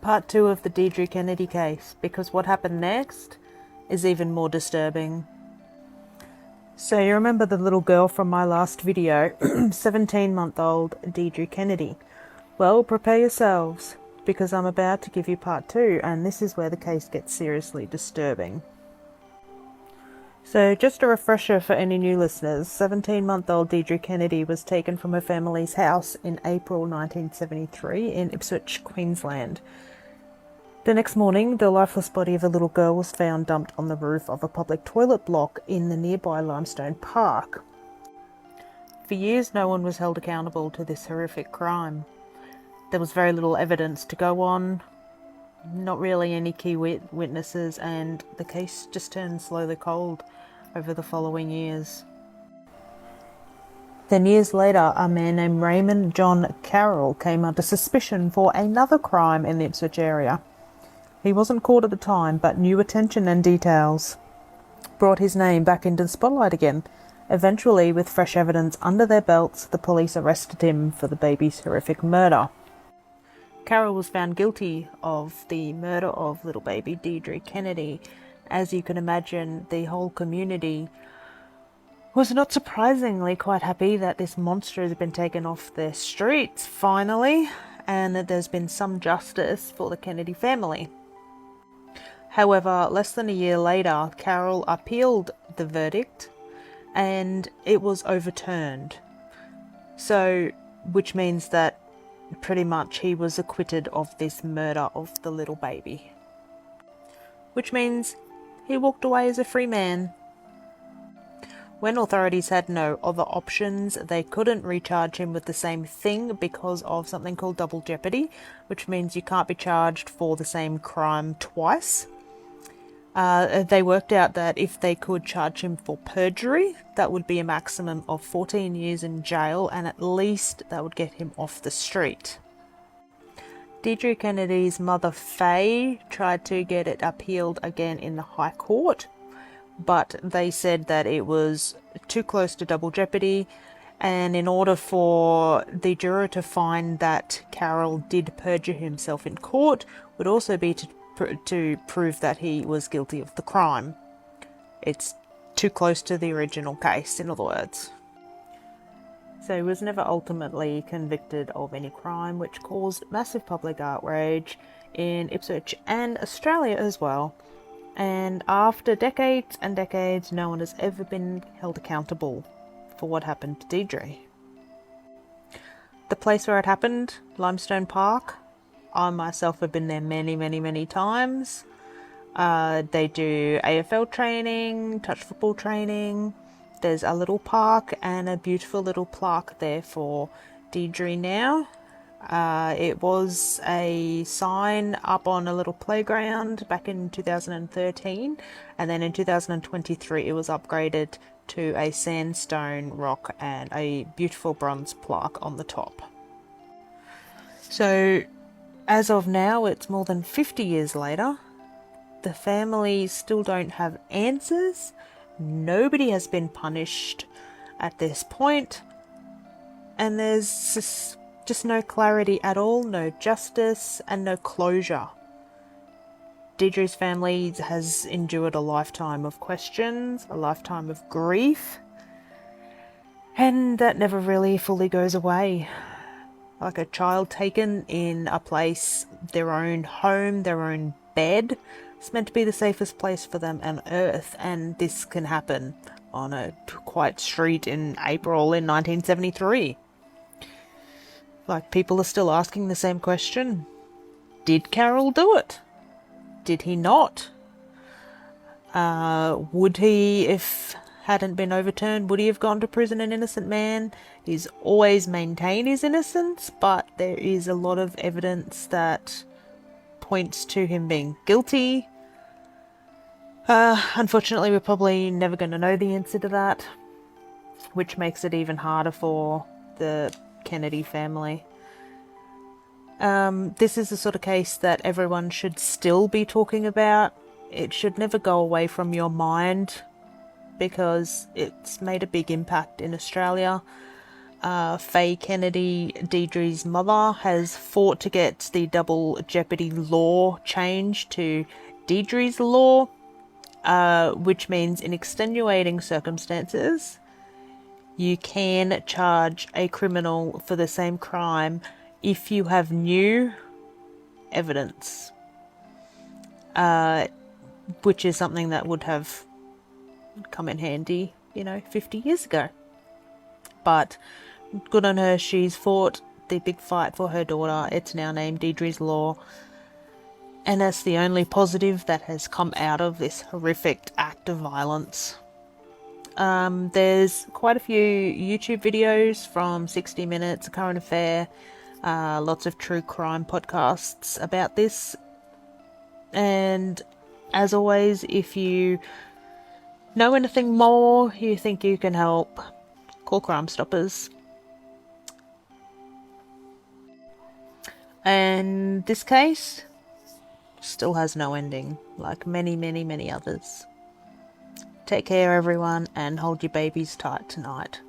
part 2 of the Deidre Kennedy case, because what happened next is even more disturbing. So you remember the little girl from my last video, 17-month-old Deidre Kennedy. Well, prepare yourselves, because I'm about to give you part 2, and this is where the case gets seriously disturbing. So just a refresher for any new listeners, 17-month-old Deidre Kennedy was taken from her family's house in April 1973 in Ipswich, Queensland. The next morning, the lifeless body of a little girl was found dumped on the roof of a public toilet block in the nearby Limestone Park. For years, no one was held accountable to this horrific crime. There was very little evidence to go on, not really any key witnesses, and the case just turned slowly cold over the following years. Then years later, a man named Raymond John Carroll came under suspicion for another crime in the Ipswich area. He wasn't caught at the time, but new attention and details brought his name back into the spotlight again. Eventually, with fresh evidence under their belts, the police arrested him for the baby's horrific murder. Carroll was found guilty of the murder of little baby Deidre Kennedy. As you can imagine, the whole community was not surprisingly quite happy that this monster has been taken off their streets, finally, and that there's been some justice for the Kennedy family. However, less than a year later, Carroll appealed the verdict and it was overturned. So, which means that pretty much he was acquitted of this murder of the little baby. Which means he walked away as a free man. When authorities had no other options, they couldn't recharge him with the same thing because of something called double jeopardy, which means you can't be charged for the same crime twice. They worked out that if they could charge him for perjury, that would be a maximum of 14 years in jail, and at least that would get him off the street. Deidre Kennedy's mother, Faye, tried to get it appealed again in the High Court, but they said that it was too close to double jeopardy, and in order for the juror to find that Carroll did perjure himself in court, would also be to prove that he was guilty of the crime. It's too close to the original case, in other words. So he was never ultimately convicted of any crime, which caused massive public outrage in Ipswich and Australia as well. And after decades and decades, no one has ever been held accountable for what happened to Deidre. The place where it happened, Limestone Park, I myself have been there many times. They do AFL training, touch football training. There's a little park and a beautiful little plaque there for Deidre now. It was a sign up on a little playground back in 2013, and then in 2023 it was upgraded to a sandstone rock and a beautiful bronze plaque on the top. So as of now, it's more than 50 years later. The family still don't have answers. Nobody has been punished at this point. And there's just no clarity at all, no justice, and no closure. Deidre's family has endured a lifetime of questions, a lifetime of grief, and that never really fully goes away. Like a child taken in a place, their own home, their own bed. It's meant to be the safest place for them on earth, and this can happen on a quiet street in April in 1973. Like, people are still asking the same question. Did Carroll do it? Did he not? Would he, if hadn't been overturned, would he have gone to prison, an innocent man? He's always maintained his innocence, but there is a lot of evidence that points to him being guilty. Unfortunately, we're probably never going to know the answer to that, which makes it even harder for the Kennedy family. This is the sort of case that everyone should still be talking about. It should never go away from your mind, because it's made a big impact in Australia. Faye Kennedy, Deidre's mother, has fought to get the double jeopardy law changed to Deidre's law, which means in extenuating circumstances, you can charge a criminal for the same crime if you have new evidence, which is something that would have come in handy, 50 years ago. But good on her, she's fought the big fight for her daughter. It's now named Deidre's Law. And that's the only positive that has come out of this horrific act of violence. There's quite a few YouTube videos from 60 Minutes, Current Affair, lots of true crime podcasts about this. And as always, if you know anything more, you think you can help, call Crime Stoppers. And this case still has no ending, like many, many, many others. Take care, everyone, and hold your babies tight tonight.